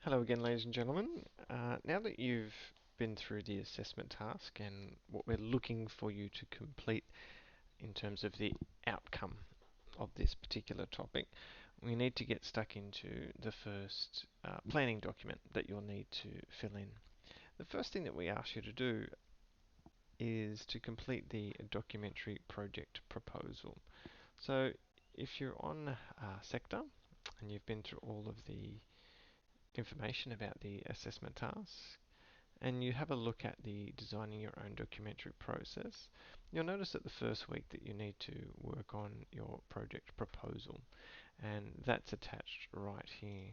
Hello again, ladies and gentlemen. Now that you've been through the assessment task and what we're looking for you to complete in terms of the outcome of this particular topic, we need to get stuck into the first planning document that you'll need to fill in. The first thing that we ask you to do is to complete the documentary project proposal. So if you're on sector and you've been through all of the information about the assessment task, and you have a look at the designing your own documentary process, you'll notice that the first week that you need to work on your project proposal, and that's attached right here.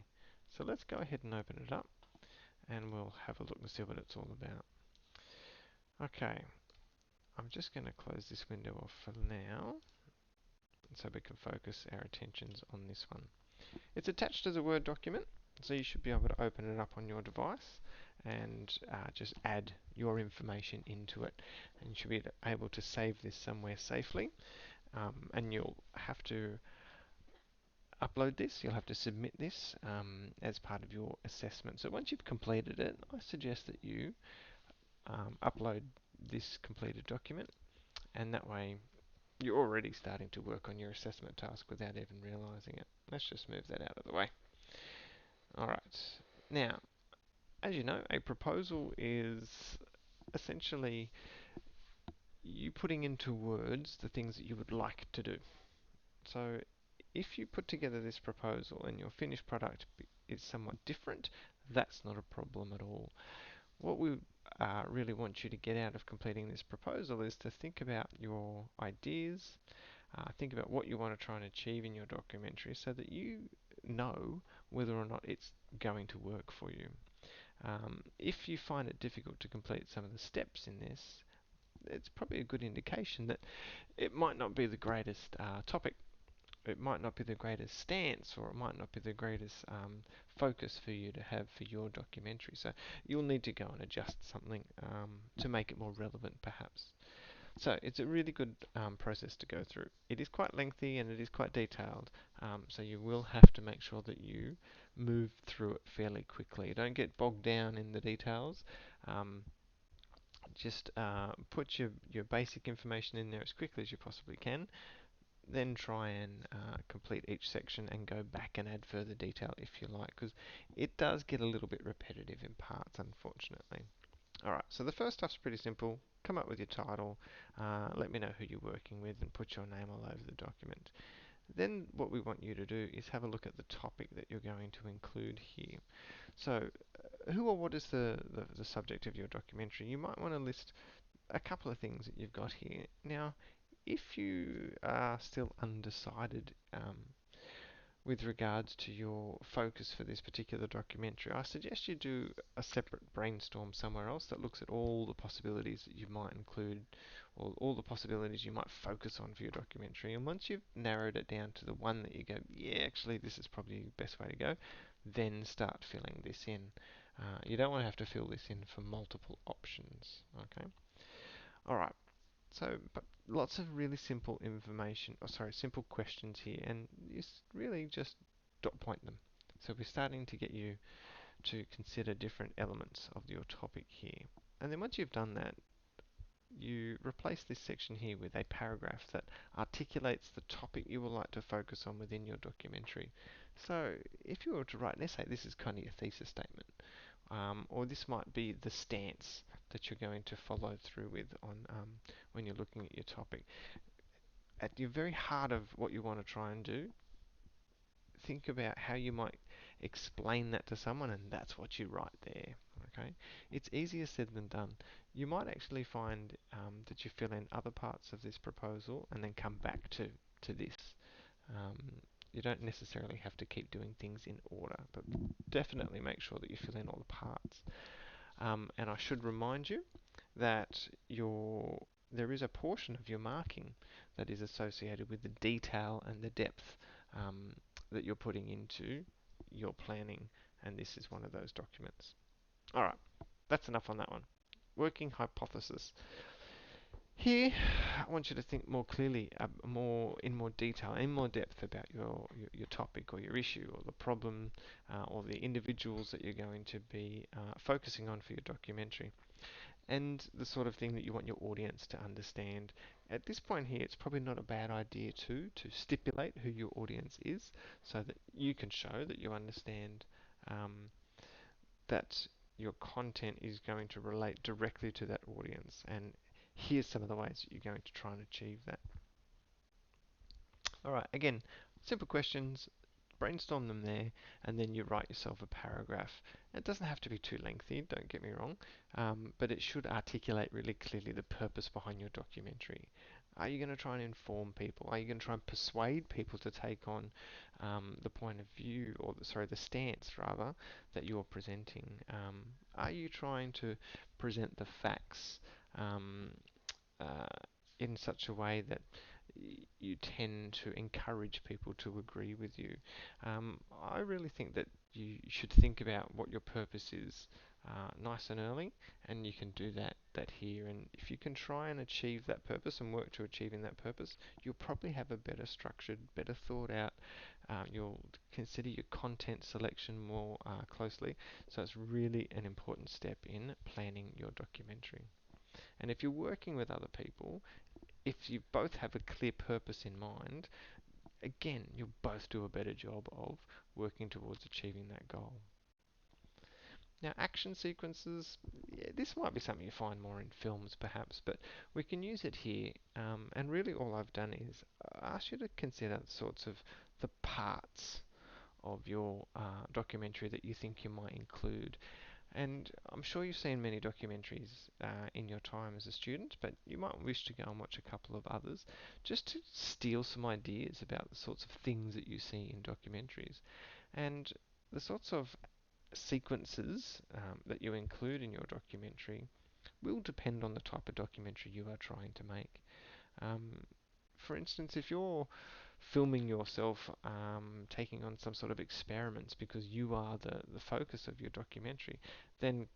So let's go ahead and open it up and we'll have a look and see what it's all about. Okay, I'm just going to close this window off for now so we can focus our attentions on this one. It's attached as a Word document, so you should be able to open it up on your device and just add your information into it. And you should be able to save this somewhere safely. And you'll have to upload this, you'll have to submit this as part of your assessment. So once you've completed it, I suggest that you upload this completed document, and that way you're already starting to work on your assessment task without even realizing it. Let's just move that out of the way. Alright, now, as you know, a proposal is essentially you putting into words the things that you would like to do. So if you put together this proposal and your finished product is somewhat different, that's not a problem at all. What we really want you to get out of completing this proposal is to think about your ideas, think about what you want to try and achieve in your documentary so that you know whether or not it's going to work for you. If you find it difficult to complete some of the steps in this, it's probably a good indication that it might not be the greatest topic. It might not be the greatest stance, or it might not be the greatest focus for you to have for your documentary. So you'll need to go and adjust something to make it more relevant, perhaps. So it's a really good process to go through. It is quite lengthy and it is quite detailed, so you will have to make sure that you move through it fairly quickly. Don't get bogged down in the details. Um, just put your basic information in there as quickly as you possibly can. Then try and complete each section and go back and add further detail if you like, because it does get a little bit repetitive in parts, unfortunately. Alright, so the first stuff's pretty simple. Come up with your title, let me know who you're working with, and put your name all over the document. Then what we want you to do is have a look at the topic that you're going to include here. So, who or what is the subject of your documentary? You might want to list a couple of things that you've got here. Now, if you are still undecided with regards to your focus for this particular documentary, I suggest you do a separate brainstorm somewhere else that looks at all the possibilities that you might include, or all the possibilities you might focus on for your documentary. And once you've narrowed it down to the one that you go, yeah, actually this is probably the best way to go, then start filling this in. You don't want to have to fill this in for multiple options. Okay. All right. So, but lots of really simple information, or sorry, simple questions here, and you really just dot point them. So we're starting to get you to consider different elements of your topic here. And then once you've done that, you replace this section here with a paragraph that articulates the topic you would like to focus on within your documentary. So if you were to write an essay, this is kind of your thesis statement. Or this might be the stance that you're going to follow through with on when you're looking at your topic. At the very heart of what you want to try and do, think about how you might explain that to someone, and that's what you write there. Okay, it's easier said than done. You might actually find that you fill in other parts of this proposal and then come back to this. Um, you don't necessarily have to keep doing things in order, but definitely make sure that you fill in all the parts. And I should remind you that there is a portion of your marking that is associated with the detail and the depth um, that you're putting into your planning, and this is one of those documents. Alright, that's enough on that one. Working hypothesis. Here, I want you to think more clearly, more in more detail, in more depth about your topic or your issue or the problem or the individuals that you're going to be focusing on for your documentary, and the sort of thing that you want your audience to understand. At this point here, it's probably not a bad idea to stipulate who your audience is so that you can show that you understand um, that your content is going to relate directly to that audience. And here's some of the ways that you're going to try and achieve that. All right, again, simple questions, brainstorm them there, and then you write yourself a paragraph. It doesn't have to be too lengthy, don't get me wrong, but it should articulate really clearly the purpose behind your documentary. Are you going to try and inform people? Are you going to try and persuade people to take on the point of view, or the stance rather, that you're presenting? Are you trying to present the facts uh, in such a way that you tend to encourage people to agree with you? I really think that you should think about what your purpose is nice and early, and you can do that here. And if you can try and achieve that purpose and work to achieving that purpose, you'll probably have a better structured, better thought out. You'll consider your content selection more closely. So it's really an important step in planning your documentary. And if you're working with other people, if you both have a clear purpose in mind, again, you'll both do a better job of working towards achieving that goal. Now, action sequences, yeah, this might be something you find more in films perhaps, but we can use it here. And really all I've done is ask you to consider sorts of the parts of your documentary that you think you might include. And I'm sure you've seen many documentaries in your time as a student, but you might wish to go and watch a couple of others just to steal some ideas about the sorts of things that you see in documentaries. And the sorts of sequences that you include in your documentary will depend on the type of documentary you are trying to make. Um, for instance, if you're filming yourself taking on some sort of experiments because you are the focus of your documentary, then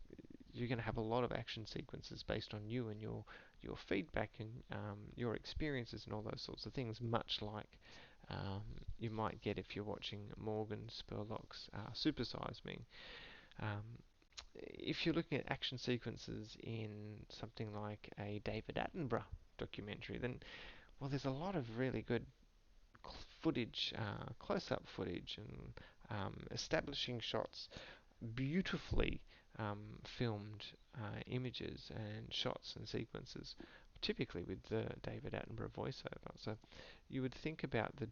you're going to have a lot of action sequences based on you and your feedback and your experiences and all those sorts of things, much like you might get if you're watching Morgan Spurlock's Super Size Me. Um, if you're looking at action sequences in something like a David Attenborough documentary, then well, there's a lot of really good footage, close-up footage, and establishing shots, beautifully filmed images and shots and sequences, typically with the David Attenborough voiceover. So you would think about the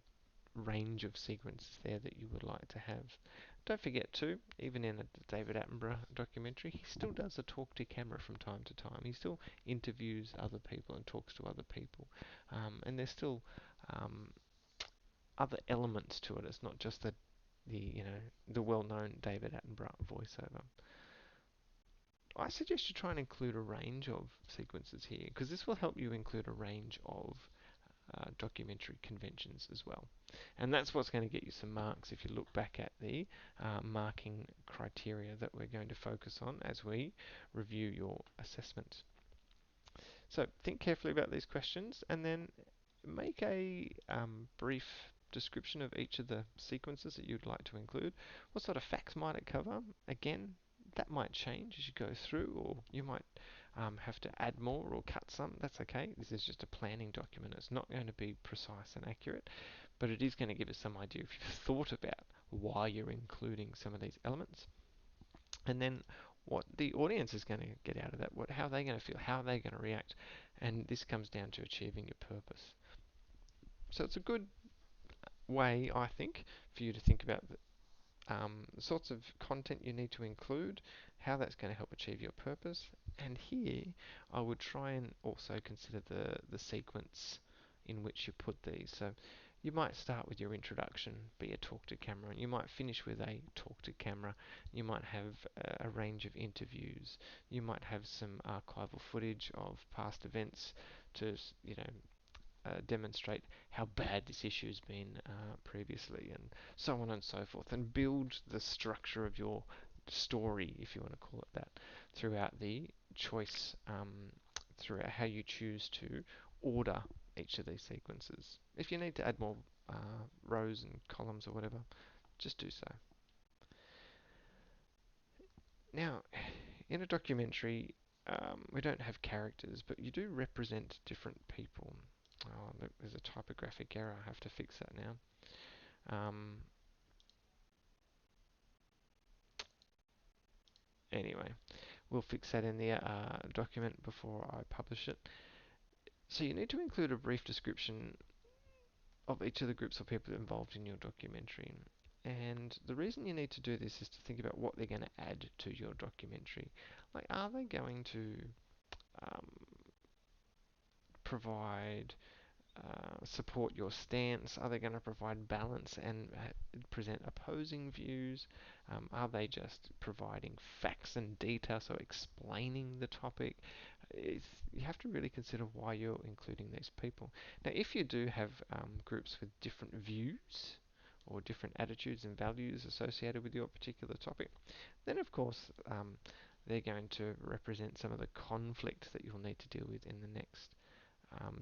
range of sequences there that you would like to have. Don't forget too, even in a David Attenborough documentary, he still does a talk to camera from time to time. He still interviews other people and talks to other people, and there's still um, other elements to it. It's not just the well-known David Attenborough voiceover. I suggest you try and include a range of sequences here because this will help you include a range of documentary conventions as well. And that's what's going to get you some marks if you look back at the marking criteria that we're going to focus on as we review your assessment. So think carefully about these questions and then make a brief description of each of the sequences that you'd like to include. What sort of facts might it cover? Again, that might change as you go through, or you might have to add more or cut some. That's okay. This is just a planning document. It's not going to be precise and accurate, but it is going to give us some idea if you've thought about why you're including some of these elements. And then what the audience is going to get out of that, how are they going to feel, how are they going to react, and this comes down to achieving your purpose. So it's a good way, I think, for you to think about the sorts of content you need to include, how that's going to help achieve your purpose. And here, I would try and also consider the sequence in which you put these. So you might start with your introduction, be a talk to camera, and you might finish with a talk to camera. You might have a range of interviews. You might have some archival footage of past events to, demonstrate how bad this issue has been previously, and so on and so forth, and build the structure of your story, if you want to call it that, throughout the choice throughout how you choose to order each of these sequences. If you need to add more rows and columns or whatever, just do so. Now, in a documentary, we don't have characters, but you do represent different people. Oh, look, there's a typographic error. I have to fix that now. Anyway, we'll fix that in the document before I publish it. So you need to include a brief description of each of the groups of people involved in your documentary. And the reason you need to do this is to think about what they're going to add to your documentary. Like, are they going to um, provide support your stance? Are they going to provide balance and present opposing views? Are they just providing facts and data, so explaining the topic? You have to really consider why you're including these people. Now, if you do have groups with different views or different attitudes and values associated with your particular topic, then of course they're going to represent some of the conflict that you'll need to deal with in the next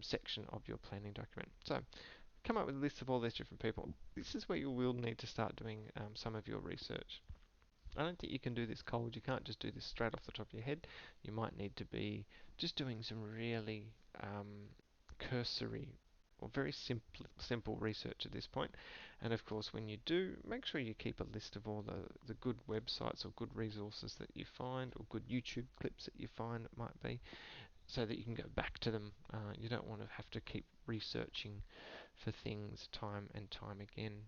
section of your planning document. So come up with a list of all these different people. This is where you will need to start doing some of your research. I don't think you can do this cold. You can't just do this straight off the top of your head. You might need to be just doing some really cursory or very simple research at this point. And of course, when you do, make sure you keep a list of all the good websites or good resources that you find, or good YouTube clips that you find it might be, so that you can go back to them. You don't want to have to keep researching for things time and time again.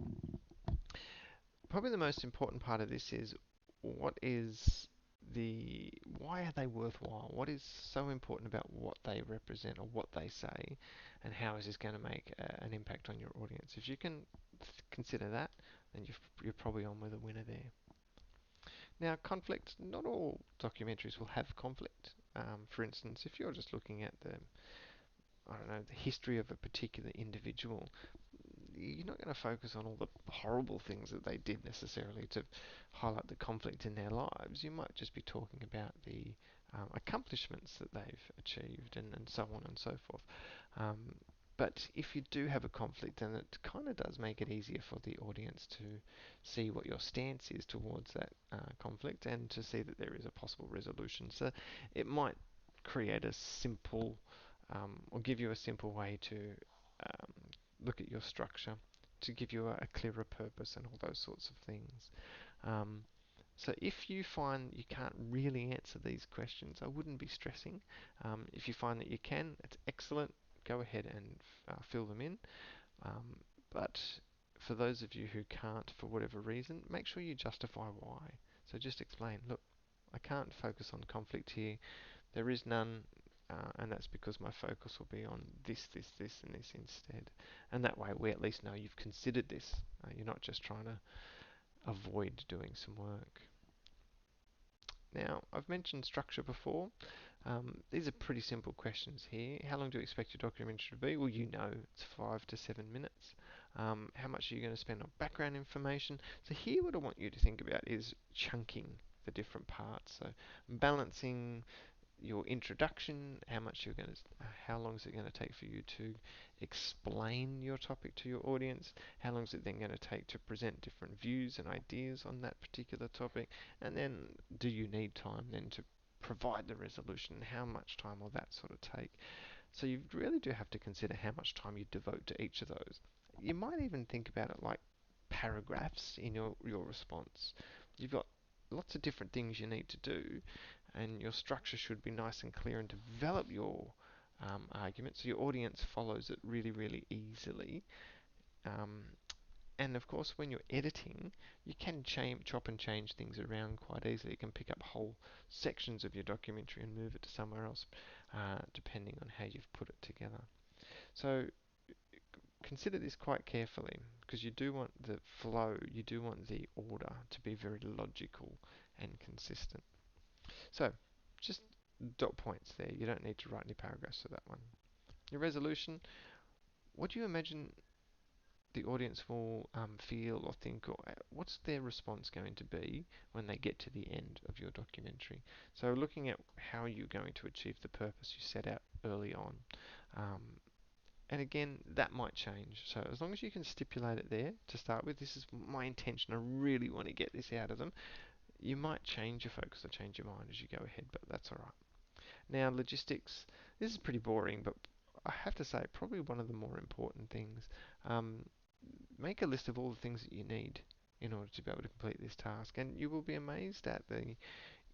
Probably the most important part of this is why are they worthwhile? What is so important about what they represent or what they say, and how is this going to make an impact on your audience? If you can consider that, then you're probably on with a winner there. Now, conflict, not all documentaries will have conflict. For instance, if you're just looking at I don't know, the history of a particular individual, you're not going to focus on all the horrible things that they did necessarily to highlight the conflict in their lives. You might just be talking about the accomplishments that they've achieved, and so on and so forth. Um, but if you do have a conflict, then it kind of does make it easier for the audience to see what your stance is towards that conflict, and to see that there is a possible resolution. So it might create a simple or give you a simple way to um, look at your structure, to give you a clearer purpose and all those sorts of things. Um, so if you find you can't really answer these questions, I wouldn't be stressing. If you find that you can, it's excellent. Go ahead and fill them in. Um, but for those of you who can't, for whatever reason, make sure you justify why. So just explain, look, I can't focus on conflict here. There is none, and that's because my focus will be on this, this, this, and this instead. And that way we at least know you've considered this. You're not just trying to avoid doing some work. Now, I've mentioned structure before. These are pretty simple questions here. How long do you expect your documentary to be? Well, you know it's 5 to 7 minutes. How much are you going to spend on background information? So here what I want you to think about is chunking the different parts. So balancing your introduction, how long is it going to take for you to explain your topic to your audience, how long is it then going to take to present different views and ideas on that particular topic, and then do you need time then to provide the resolution, how much time will that sort of take. So you really do have to consider how much time you devote to each of those. You might even think about it like paragraphs in your response. You've got lots of different things you need to do, and your structure should be nice and clear, and develop your argument so your audience follows it really, really easily. Um, and of course, when you're editing, you can chop and change things around quite easily. You can pick up whole sections of your documentary and move it to somewhere else, depending on how you've put it together. So consider this quite carefully, because you do want the flow, you do want the order to be very logical and consistent. So just dot points there. You don't need to write any paragraphs for that one. Your resolution, what do you imagine the audience will feel or think, or what's their response going to be when they get to the end of your documentary. So looking at how you're going to achieve the purpose you set out early on. Um, and again, that might change. So as long as you can stipulate it there to start with, this is my intention. I really want to get this out of them. You might change your focus or change your mind as you go ahead, but that's all right. Now, logistics. This is pretty boring, but I have to say, probably one of the more important things. Um, Make a list of all the things that you need in order to be able to complete this task, and you will be amazed at the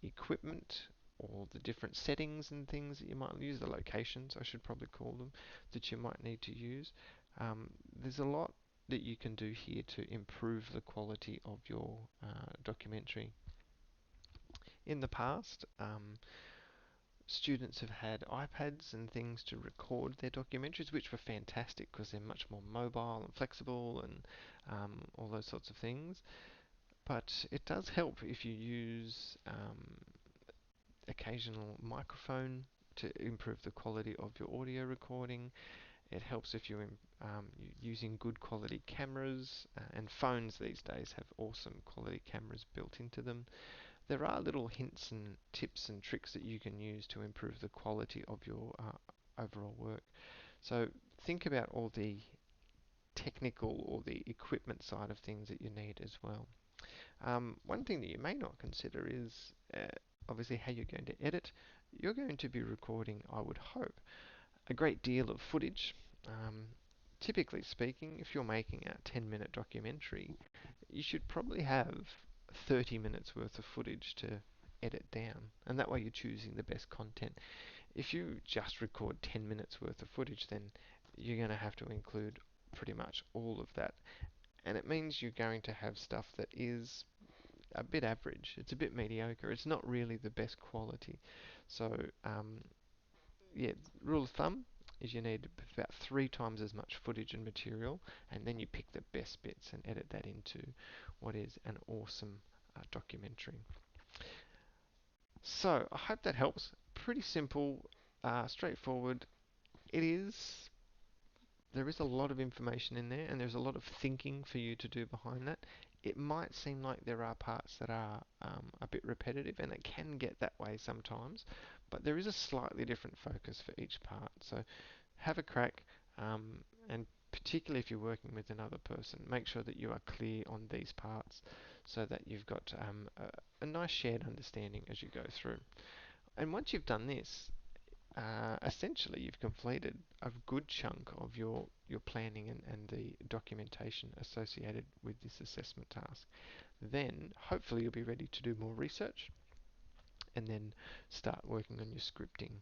equipment or the different settings and things that you might use, the locations, I should probably call them, that you might need to use. There's a lot that you can do here to improve the quality of your documentary. In the past, students have had iPads and things to record their documentaries, which were fantastic because they're much more mobile and flexible and all those sorts of things. But it does help if you use occasional microphone to improve the quality of your audio recording. It helps if you're using good quality cameras, and phones these days have awesome quality cameras built into them. There are little hints and tips and tricks that you can use to improve the quality of your overall work. So think about all the technical or the equipment side of things that you need as well. One thing that you may not consider is obviously how you're going to edit. You're going to be recording, I would hope, a great deal of footage. Um, Typically speaking, if you're making a 10-minute documentary, you should probably have 30 minutes worth of footage to edit down, and that way you're choosing the best content. If you just record 10 minutes worth of footage, then you're going to have to include pretty much all of that, and it means you're going to have stuff that is a bit average. It's a bit mediocre. It's not really the best quality. So, yeah, rule of thumb is you need about 3 times as much footage and material, and then you pick the best bits and edit that into what is an awesome documentary. So, I hope that helps. Pretty simple, straightforward. It is There is a lot of information in there, and there's a lot of thinking for you to do behind that. It might seem like there are parts that are a bit repetitive, and it can get that way sometimes, but there is a slightly different focus for each part. So have a crack, and particularly if you're working with another person, make sure that you are clear on these parts so that you've got a nice shared understanding as you go through. And once you've done this, essentially you've completed a good chunk of your planning and the documentation associated with this assessment task. Then hopefully you'll be ready to do more research and then start working on your scripting.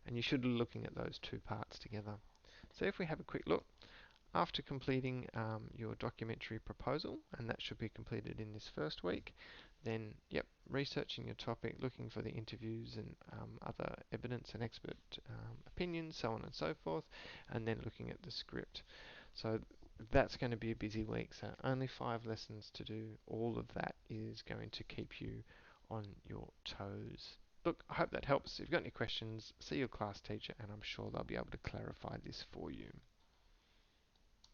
And you should be looking at those two parts together. So if we have a quick look, after completing your documentary proposal, and that should be completed in this first week, then, yep, researching your topic, looking for the interviews and other evidence and expert opinions, so on and so forth, and then looking at the script. So that's going to be a busy week, so only 5 lessons to do. All of that is going to keep you on your toes. Look, I hope that helps. If you've got any questions, see your class teacher, and I'm sure they'll be able to clarify this for you.